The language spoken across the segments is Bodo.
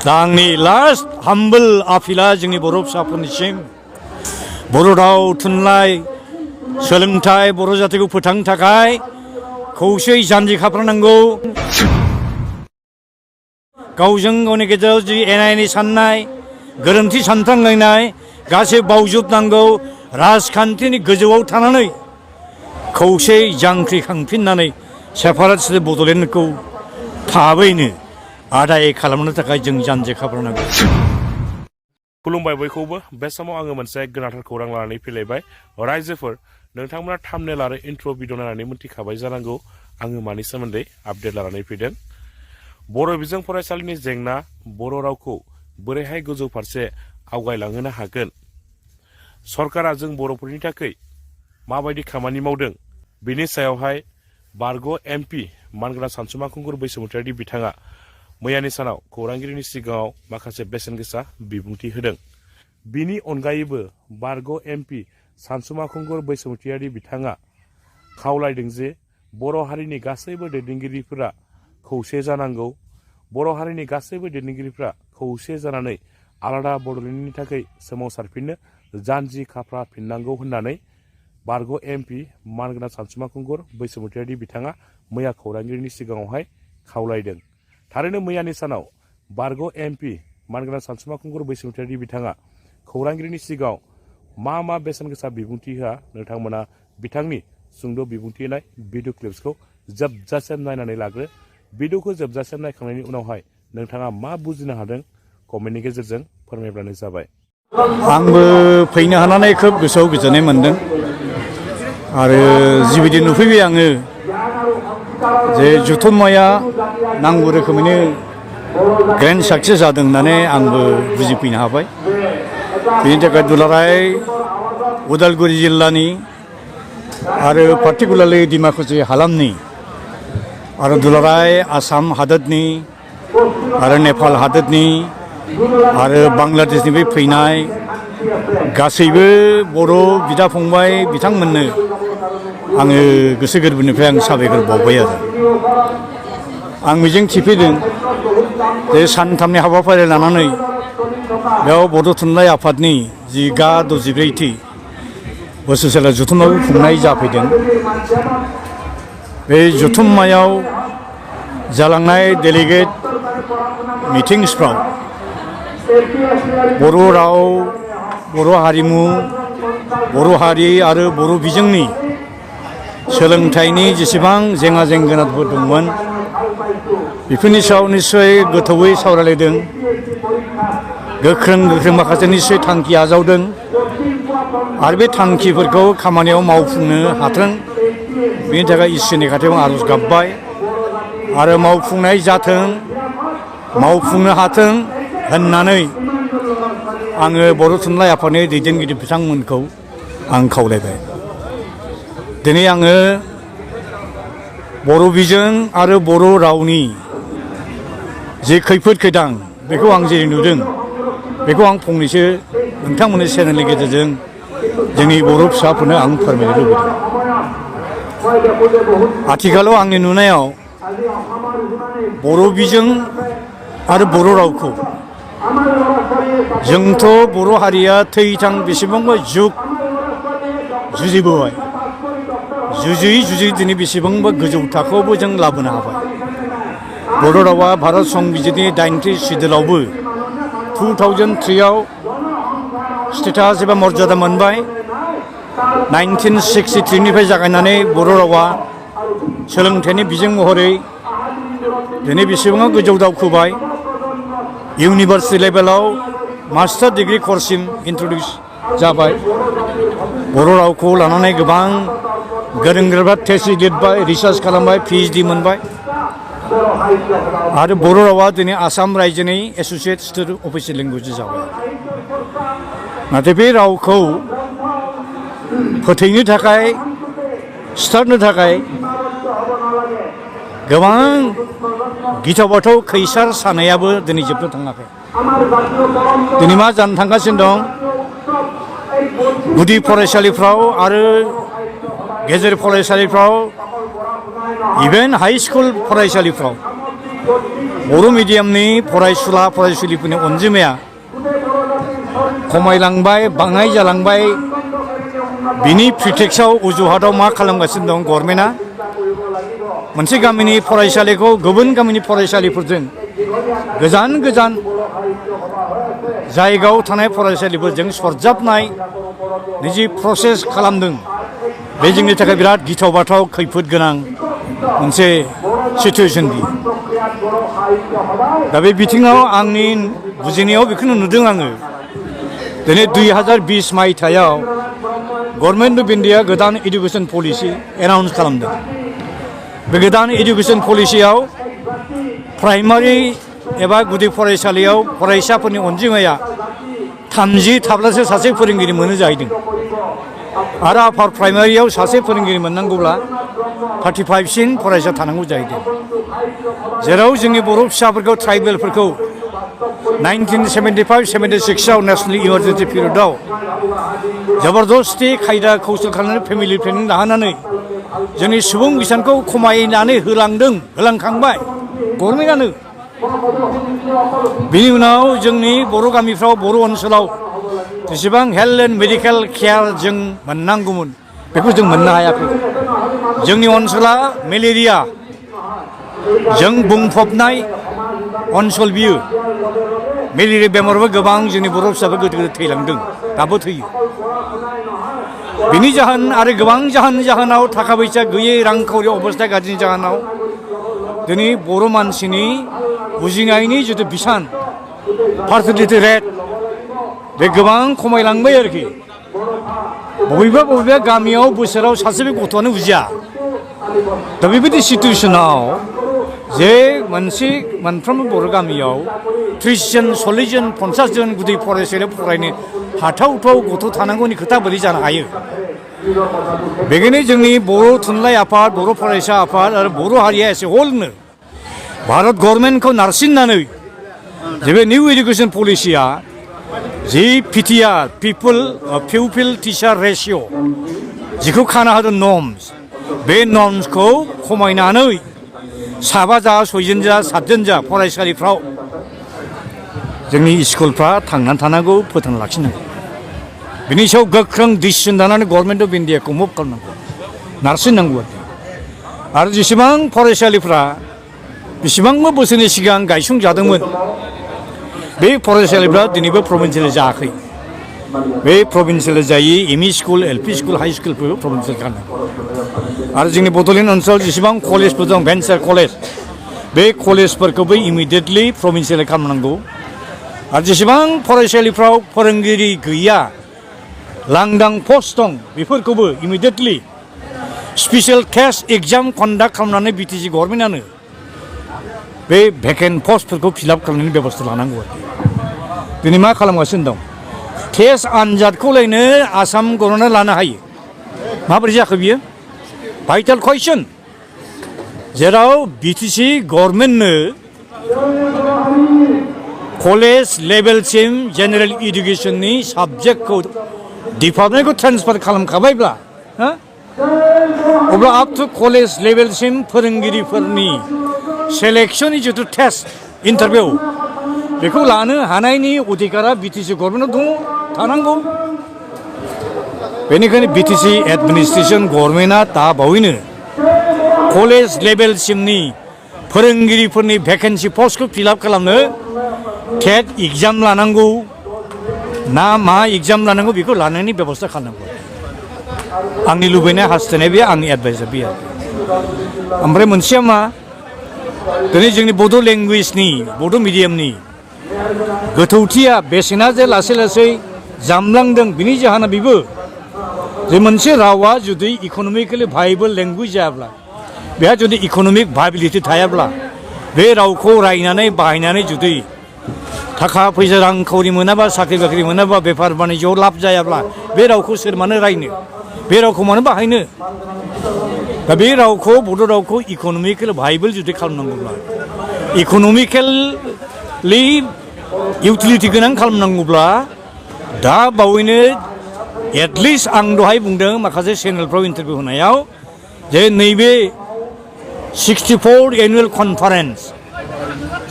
दा आंनि लास्ट हाम्बल आपिला जोंनि बर' फिसाफोरनिसिम बर' राव थुनलाइ सोलोंथाइ बर' जातिखौ फोथांनो थाखाय खौसेयै जानजि खाफ्रानांगौ। गावजों गावनि गेजेराव जि एना एनि साननाय गोरोन्थि सानफ्लांलायनाय गासैबो बावजोबनांगौ। राजखान्थिनि गोजौआव थानानै खौसेयै जांख्रिखांफिननानै सेपारेट स्टेट बड'लेण्डखौ थाबैनो आदाय खालामनो थाखाय जों जानजि खाफ्रानांगौ। खुलुमबाय बयखौबो। बे समाव आङो मोनसे गोनांथार खौरां लानानै फैलायबाय। रायजोफोर, नोंथांमोना थाम्बनेल आरो इन्ट्र' भिडिअ नायनानै मिथिखाबाय जानांगौ आङो मानि सोमोन्दै आपडेट लानानै फैदों। बर' बिजों फरायसालिनि जेंना, बर' रावखौ बोरैहाय गोजौ फारसे आवगायलांहोनो हागोन, सरकारा जों बर'फोरनि थाखाय माबायदि खामानि मावदों, बिनि सायावहाय बारग' MP मानगोनां सानसुमा खुंगुर बैसोमुतियारि बिथाङा मैयानि सानाव खौरांगिरिनि सिगाङाव माखासे बेसेन गोसा बिबुंथि होदों। बिनि अनगायैबो बारग' MP सानसुमा खुंगुर बैसोमुतियारि बिथाङा खावलायदों जे बर' हारिनि गासैबो दैदेनगिरिफोरा खौसे जानांगौ। बर' हारिनि गासैबो दैदेनगिरिफ्रा खौसे जानानै आलादा बड'लेण्डनि थाखाय सोमावसारफिननो जानजि खाफ्राफिननांगौ होननानै बारग' MP मानगोनां सानसुमा खुंगुर बैसोमुतियारि बिथाङा मैया खौरांगिरिनि सिगाङावहाय खावलायदों। थारैनो मैयानि सानाव बारग' MP मानगोनां सानसुमा खुंगुर बैसोमुतियारि बिथाङा खौरांगिरिनि सिगाङाव मा बेसेन गोसा बिबुंथि होआ, नोंथांमोना बिथांनि सुंद' बिबुंथि होनाय भिडिअ क्लिप्सखौ जोबजासिम नायनानै लाग्रो। भिडिअखौ जोबजासिम नायखांनायनि उनावहाय नोंथाङा मा बुजिनो हादों कमेन्टनि गेजेरजों फोरमायब्लानो जाबाय। आंबो फैनो हानानै खोब गोसोआव गोजोननाय मोन्दों आरो जिबायदि नुफैबाय आङो जे जथुम्माया नांगौ रोखोमैनो ग्रेन्ड साक्सेस जादों होननानै आंबो बुजिफैनो हाबाय। बेनि थाखाय दुलाराय उदालगुरि जिल्लानि आरो पार्टिकुलारलि डिमाकुसि हालामनि आरो दुलाराय आसाम हादोरनि आरो नेपाल हादोरनि आरो बांलादेशनिफ्राय फैनाय गासैबो बर' बिदा फंबाय बिथांमोननो आङो गोसो गोरबोनिफ्राय आं साबायखर बावबाय आरो आं मिजिं थिफैदों जे सानथामनि हाबाफारि लानानै बेयाव बड' थुनलाइ आफादनि जि गा 64थि बोसोरसेला जथुम्माखौ खुंनाय जाफैदों। बे जथुम्मायाव जालांनाय डेलिगेट मिटिंसफ्राव बर' राव, बर' हारिमु, बर' हारि आरो बर' बिजोंनि सोलोंथाइनि जेसेबां जेंना जेंगोनाफोर दंमोन बेफोरनि सायाव निस्सय गोथौयै सावरायलायदों। गोख्रों माखासे निस्सय थांखि आजावदों आरो बे थांखिफोरखौ खामानियाव मावफुंनो हाथों बेनि थाखाय इसोरनि खाथियाव आर'ज गाबबाय आरो मावफुंनाय जाथों, मावफुंनो हाथों होननानै आङो बर' थुनलाइ आफादनि दैदेनगिरि बिथांमोनखौ आं खावलायबाय। दिनै आङो बर' बिजों आरो बर' रावनि जे खैफोद खैदां बेखौ आं जेरै नुदों बेखौ आं फंनैसो नोंथांमोननि चेनेलनि गेजेरजों जोंनि बर' फिसाफोरनो आं फोरमायनो लुबैदों। आथिखालाव आंनि नुनायाव बर' बिजों आरो बर' रावखौ जोंथ' बर' हारिया थैथां बेसेबांबा जुग जुजिबोबाय, जुजियै दिनै बेसेबांबा गोजौ थाखोआवबो जों लाबोनो हाबाय। बर' रावा भारत संबिजितनि 80 सिडुलावबो 2003आव स्टेटास एबा मर्यादा मोनबाय। 1963निफ्राय जागायनानै बर' रावा सोलोंथाइनि बिजों महरै दिनै बेसेबां गोजौ दावखोबाय। इउनिभार्सिटि लेभेलाव मास्टार डिग्री कर्ससिम इन्ट्रडिउस जाबाय। बर' रावखौ लानानै गोबां गोरों गोराफ्रा थेसिस लिरबाय, रिसार्च खालामबाय, PhD मोनबाय आरो बर' रावा दिनै आसाम रायजोनि एस'सिएट स्टेट अफिसियेल लेंगुवेज जाबाय। नाथाय बे रावखौ फोथैनो थाखाय, सिथारनो थाखाय गोबां गिथाव बाथाव खैसार सानायाबो दिनै जोबनो थाङाखै। दिनै मा जानो थांगासिनो दं, गुदि फरायसालिफ्राव आरो गेजेर फरायसालिफ्राव, इभेन हाई स्कुल फरायसालिफ्राव बर' मिडियामनि फरायसुला फरायसुलिफोरनि अनजिमाया खमायलांबाय बाङाय जालांबाय बिनि प्रिटेक्सआव अजुहाताव मा खालामगासिनो दं गभर्नमेन्टआ मोनसे गामिनि फरायसालिखौ गुबुन गामिनि फरायसालिफोरजों गोजान गोजान जायगायाव थानाय फरायसालिफोरजों सरजाबनाय निजि प्रसेस खालामदों बे जोंनि थाखाय बिराद गिथाव बाथाव खैफोद गोनां मोनसे सिचुवेसन बियो दा बे बिथिङाव आंनि बुजिनायाव बेखौनो नुदों आङो दिनै 2020 मायथाइयाव गभर्नमेन्ट अफ इन्डिया गोदान इडुकेसन पलिसि एनाउन्स खालामदों बे गोदान इडुकेसन पलिसियाव प्राइमारि एबा गुदि फरायसालियाव फरायसाफोरनि अनजिमाया 30 थाब्लासो सासे फोरोंगिरि मोनो जाहैदों आरो आपार प्राइमारियाव सासे फोरोंगिरि मोननांगौब्ला 35सिम फरायसा थानांगौ जाहैदों जेराव जोंनि बर' फिसाफोरखौ ट्राइबेलफोरखौ 1975-76आव नेशनेल इमारजेन्सि पिरियडआव जबरदस्ति खायदा कौशल खालामनानै फेमिलि प्लेनिं लाहोनानै जोंनि सुबुं बिसानखौ खमायनानै होलांखांबाय गभर्नमेन्टआनो बिनि उनाव जोंनि बर' गामिफ्राव बर' ओनसोलाव जेसेबां हेल्थ एन्ड मेडिकेल केयार जों मोननांगौमोन बेखौ जों मोननो हायाखै जोंनि ओनसोला मेलेरिया जों बुंफबनाय ओनसोल बियो मेलेरिया बेमारावबो गोबां जोंनि बर' फिसाफोर गोदो थैलांदों दाबो थैयो बिनि जाहोन आरो गोबां जाहोनाव थाखा फैसा गैयै रांखावरि अबस्था गाज्रिनि जाहोनाव दिनै बर' मानसिनि बुजिनायनि जिथु बिसान फार्टिलिटि रेट बे गोबां खमायलांबाय आरोखि बबेबा गामियाव बोसोराव सासे बे गथ'आनो बुजिया दा बेबायदि सिटुवेसनाव जे मोनफ्रोमबो बर' गामियाव 30 जन 40 जन 50 जन गुदि फरायसालियाव फरायनो हाथावथाव गथ' थानांगौनि खोथा बोरै जानो हायो बेखायनो जोंनि बर' थुनलाइ आफाद बर' फरायसा आफाद आरो बर' हारिया एसे हलनो भारत गभर्नमेन्टखौ नारसिननानै जे बे निउ इडुकेसन पलिसिया जि पिटिआर पिउपिल टिचार रेशिय' जिखौ खाना होदों नर्म्स बे नर्म्सखौ खमायनानै 7 जा 6 जन जा 7 जन जा फरायसालिफ्राव जोंनि स्कुलफ्रा थांनानै थानांगौ फोथांना लाखिनांगौ बिनि सायाव गोख्रों डिसिसन लानानै गभर्नमेन्ट अफ इन्डियाखौ मुभ खालामनांगौ नारसिननांगौ आरो जेसेबां फरायसालिफ्रा बेसेबांबा बोसोरनि सिगां गायसंजादोंमोन बे फरायसालिफ्रा दिनैबो प्रभिन्सियेल जायाखै बे प्रभिन्सियेल जायै ME school LP school high स्कुलफोरखौ प्रभिन्सियेल खालामनांगौ आरो जोंनि बड'लेण्ड ओनसोलाव जेसेबां कलेजफोर दं भेन्सार कलेज बे कलेजफोरखौबो इमिडियेटलि प्रभिन्सियेल खालामनांगौ आरो जेसेबां फरायसालिफ्राव फोरोंगिरि गैया लांदां पस्ट दं बेफोरखौबो immediately special test exam conduct खालामनानै बिटिसि गभर्नमेन्टआनो बे भेकेन्ट पस्टफोरखौ फिलआप खालामनायनि बेबस्था लानांगौ आरोखि दिनै मा खालामगासिनो दं टेस्ट आनजादखौलायनो आसाम गभर्नमेन्टआ लानो हायो माबोरै जाखो बियो भाइटेल कुइसन जेराव बिटिसि गभर्नमेन्टनो कलेज लेभेलसिम जेनेरेल इडुकेसननि साबजेक्टखौ डिपार्टमेन्टखौ ट्रेन्सफार खालामखाबायब्ला अब्ला आप टु कलेज लेभेलसिम फोरोंगिरिफोरनि सेलेक्शननि जिथु टेस्ट इन्टारभिउ बेखौ लानो हानायनि अधिकारा बिटिसि गभर्नमेन्टआव दङ थानांगौ बेनिखायनो बिटिसि एडमिनिस्ट्रेसन गभर्नमेन्टआ दा बावैनो कलेज लेभेलसिमनि फोरोंगिरिफोरनि भेकेन्सि पस्टखौ फिलआप खालामनो टेट एग्जाम लानांगौ ना मा एग्जाम लानांगौ बेखौ लानायनि बेबस्था खालामनांगौ आंनि लुबैनाय हास्थायनाय बे आंनि एडभाइसआ बे आरो ओमफ्राय मोनसेया मा दिनै जोंनि बड' लेंगुवेजनि बड' मिडियामनि गोथौथिया बेसेना जे लासै लासै जामलांदों बिनि जाहोना बेबो जे मोनसे रावा जुदि इक'नमिकेलि भायेबल लेंगुवेज जायाब्ला बेहा जुदि इक'नमिक भायेबिलिटि थायाब्ला बे रावखौ रायनानै बाहायनानै जुदि थाखा फैसा रांखावरि मोनाबा साख्रि बाख्रि मोनाबा बेफार बानिज्यआव लाब जायाब्ला बे रावखौ सोर मानो रायनो बे रावखौ मानो बाहायनो दा बे रावखौ बड' रावखौ इक'नमिकेल भायेबल जुदि खालामनांगौब्ला इक'नमिकेलि इउटिलिटि गोनां खालामनांगौब्ला दा बावैनो एटलिस्ट आं दहाय बुंदों माखासे चेनेलफ्राव इन्टारभिउ होनायाव जे नैबे 64 एनुवेल कनफारेन्स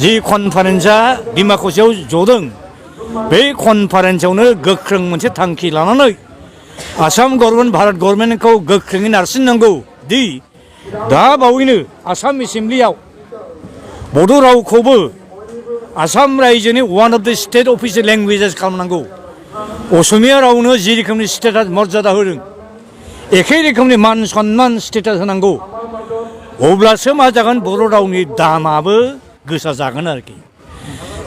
जि कनफारेन्सआ डिमाकुसियाव जदों बे कनफारेन्सआवनो गोख्रों मोनसे थांखि लानानै आसाम गभर्नमेन्ट भारत गभर्नमेन्टखौ गोख्रोङै नारसिननांगौ दि दा बावैनो आसाम एसेम्ब्लियाव बड' रावखौबो आसाम रायजोनि वान अफ द स्टेट अफिसियेल लेंगुवेजेस खालामनांगौ असमिया रावनो जि रोखोमनि स्टेटास मर्यादा होदों एखे रोखोमनि मान सन्मान स्टेटास होनांगौ अब्लासो मा जागोन बर' रावनि दामाबो गोसा जागोन आरोखि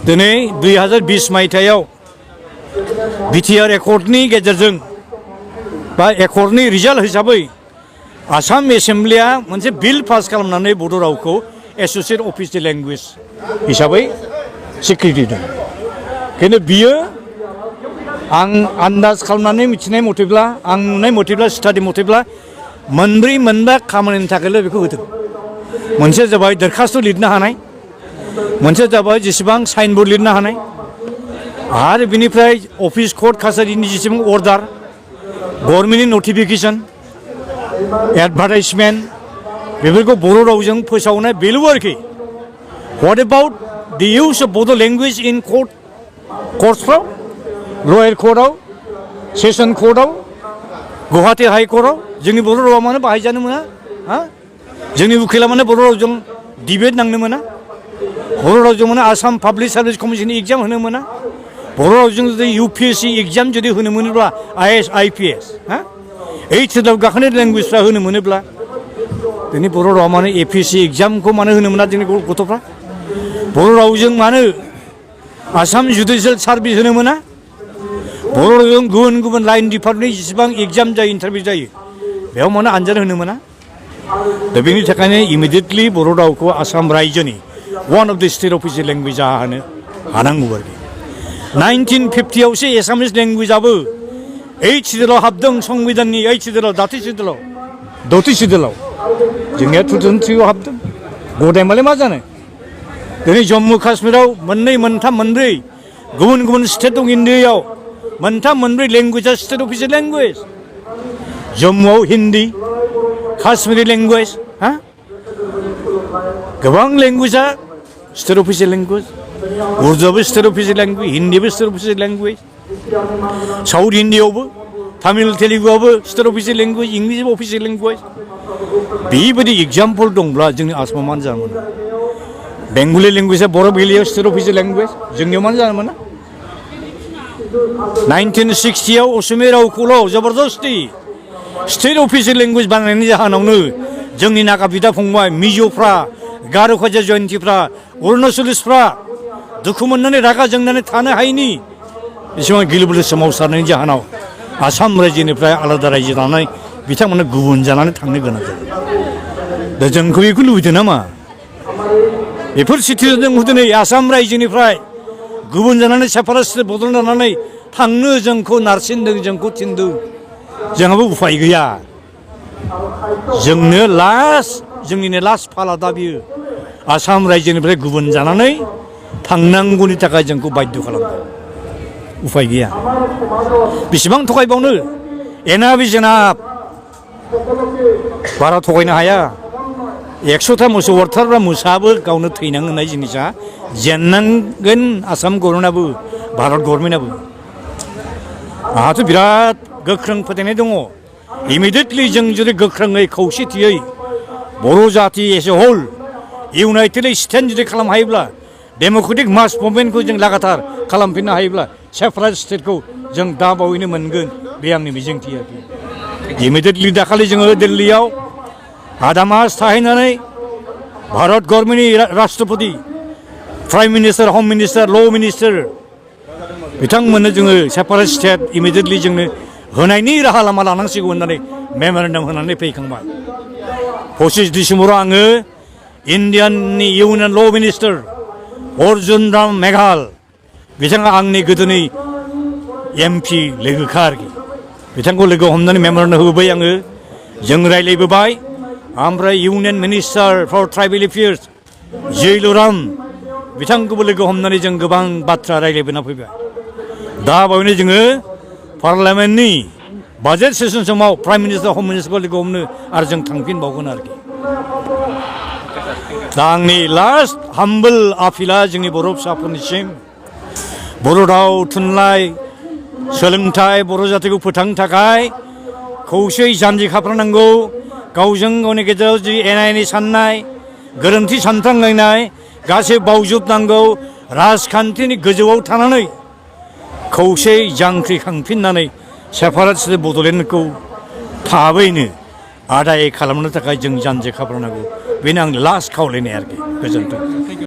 दिनै 2020 मायथाइयाव बिटिआर एकर्डनि गेजेरजों बा एकर्डनि रिजाल्ट हिसाबै आसाम एसेम्ब्लिया मोनसे बिल पास खालामनानै बड' रावखौ एस'सियेट अफिसियेल लेंगुवेज हिसाबै स्वीकृति होदों खिन्थु बियो आं आन्दाज खालामनानै मिथिनाय मथेब्ला आं नुनाय मथेब्ला स्टाडि मथेब्ला मोनब्रै मोनबा खामानिनि थाखायल' बेखौ होदों मोनसे जाबाय दरखास्त लिरनो हानाय मोनसे जाबाय जेसेबां साइनबोर्ड लिरनो हानाय आरो बिनिफ्राय अफिस कर्ट कासारिनि जेसेबां अर्डार गभर्नमेन्टनि नटिफिकेसन एडभार्टाइजमेन्ट बेफोरखौ बर' रावजों फोसावनाय बेल' आरोखि what about the use of बड' लेंगुवेज इन कर्टसफ्राव लयेर कर्टआव सेसन कर्टआव गुवाहाटि हाइ कर्टआव जोंनि बर' रावा मानो बाहायजानो मोना जोंनि उकिला मानो बर' रावजों डिबेट नांनो मोना बर' रावजों माने आसाम पाब्लिक सार्भिस कमिसननि एग्जाम होनो मोना बर' रावजों जुदि UPSC एग्जाम जुदि होनो मोनोब्ला IAS IPS ओइट सिटाव गाखोनाय लेंगुवेजफ्रा होनो मोनोब्ला दिनै बर' रावा मानो APSC एग्जामखौ मानो होनो मोना जोंनि गथ'फ्रा बर' रावजों मानो आसाम जुडिसियेल सार्भिस होनो मोना बर' रावजों गुबुन गुबुन लाइन डिपार्टमेन्टनि जेसेबां एग्जाम जायो इन्टारभिउ जायो बेयाव मानो आनजाद होनो मोना दा बेनि थाखायनो इमिडियेटलि बर' रावखौ आसाम रायजोनि वान अफ द स्टेट अफिसियेल लेंगुवेज जानो हानांगौ आरोखि 1950आवसो एसामिस लेंगुवेजाबो 8 सिडुलाव हाबदों संबिधाननि 8 सिडुलाव द'थि सिडुलाव जोंनिया 2003आव हाबदों गदायमालाय मा जानो दिनै जम्मु काश्मीराव मोननै मोनथाम मोनब्रै गुबुन गुबुन स्टेट दं इण्डियायाव मोनथाम मोनब्रै लेंगुवेजा स्टेट अफिसियेल लेंगुवेज जम्मुआव हिन्दी काश्मीरी लेंगुवेज गोबां लेंगुवेजा स्टेट अफिसियेल लेंगुवेज उर्दुआबो स्टेट अफिसियेल लेंगुवेज हिन्दीबो स्टेट अफिसियेल लेंगुवेज साउथ हिन्दीयावबो तामिल तेलुगुआबो स्टेट अफिसियेल लेंगुवेज इंलिशबो अफिसियेल लेंगुवेज बेबायदि एग्जाम्पल दंब्ला जोंनि आसामाव मानो जानो मोना बेंगलि लेंगुवेजा बर' भेलियाव स्टेट अफिसियेल लेंगुवेज जोंनियाव मानो जानो मोना 1960आव असमिया रावखौल' जबरदस्ति स्टेट अफिसियेल लेंगुवेज बानायनायनि जाहोनावनो जोंनि नागा बिदा फंबाय मिज'फ्रा गार' खायजा जयन्तिफ्रा अरुणाचलिसफ्रा दुखु मोननानै रागा जोंनानै थानो हायैनि एसेबां गिलु बालु सोमावसारनायनि जाहोनाव आसाम रायजोनिफ्राय आलादा रायजो दानानै बिथांमोना गुबुन जानानै थांनो गोनां जायो दा जोंखौ बेखौ लुबैदों नामा बेफोर सिटुवेसनजों दिनै आसाम रायजोनिफ्राय गुबुन जानानै सेपारेट बदल जानानै थांनो जोंखौ नारसिनदों जोंखौ थिनदों जोंहाबो उफाय गैया जोंनो जोंनिनो लास्ट फाला दा बियो आसाम रायजोनिफ्राय गुबुन जानानै थांनांगौनि थाखाय जोंखौ बाध्य खालामदों उफाय गैया बेसेबां थगायबावनो एनाफ इज एनाफ बारा थगायनो हाया 100था मोसौ अरथारब्ला मोसाबो गावनो थैनां होननाय जिनिसा जेननांगोन आसाम गभर्नमेन्टआबो भारत गभर्नमेन्टआबो आंहाथ' बिराद गोख्रों फोथायनाय दङ इमिडियेटलि जों जुदि गोख्रोङै खौसेथियै बर' जाति एज ए हल इउनाइटेडलि स्टेन्ड जुदि खालामनो हायोब्ला डेम'क्रेटिक मास मुभमेन्टखौ जों लागातार खालामफिननो हायोब्ला सेपारेट स्टेटखौ जों दा बावैनो मोनगोन बे आंनि मिजिंथि आरोखि इमिडियेटलि दाखालि जोङो दिल्लीयाव आधा मास थाहैनानै भारत गभर्नमेन्टनि राष्ट्रपति प्राइम मिनिस्टार हम मिनिस्टार ल' मिनिस्टार बिथांमोननो जोङो सेपारेट स्टेट इमिडियेटलि जोंनो होनायनि राहा लामा लानांसिगौ होननानै मेम'रेन्डाम होनानै फैखांबाय 25 डिसेम्बराव आङो इण्डियाननि इउनियन ल' मिनिस्टार अर्जुन राम मेघाल बिथाङा आंनि गोदोनि MP लोगोखा आरोखि बिथांखौ लोगो हमनानै मेम'रेन्डाम होबाय आङो जों रायज्लायबोबाय ओमफ्राय union minister four tribal affairs जैलुराम बिथांखौबो लोगो हमनानै जों गोबां बाथ्रा रायज्लायबोना फैबाय दा बावैनो जोङो पार्लामेन्टनि बाजेट सेसन समाव प्राइम मिनिस्टार हम मिनिस्टारखौ लोगो हमनो आरो जों थांफिनबावगोन आरोखि दा आंनि लास्ट हाम्बल आपिला जोंनि बर' फिसाफोरनिसिम बर' राव थुनलाइ सोलोंथाइ बर' जातिखौ फोथांनो थाखाय खौसेयै जानजि खाफ्रानांगौ गावजों गावनि गेजेराव जि एना एनि साननाय गोरोन्थि सानफ्रांलायनाय गासै बावजोबनांगौ राजखान्थिनि गोजौआव थानानै खौसे जांख्रिखांफिननानै सेपारेट स्टेट बड'लेण्डखौ थाबैनो आदाय खालामनो थाखाय जों जानजि खाफ्रानांगौ बेनो आंनि लास्ट खावलायनाय आरोखि गोजोन्थों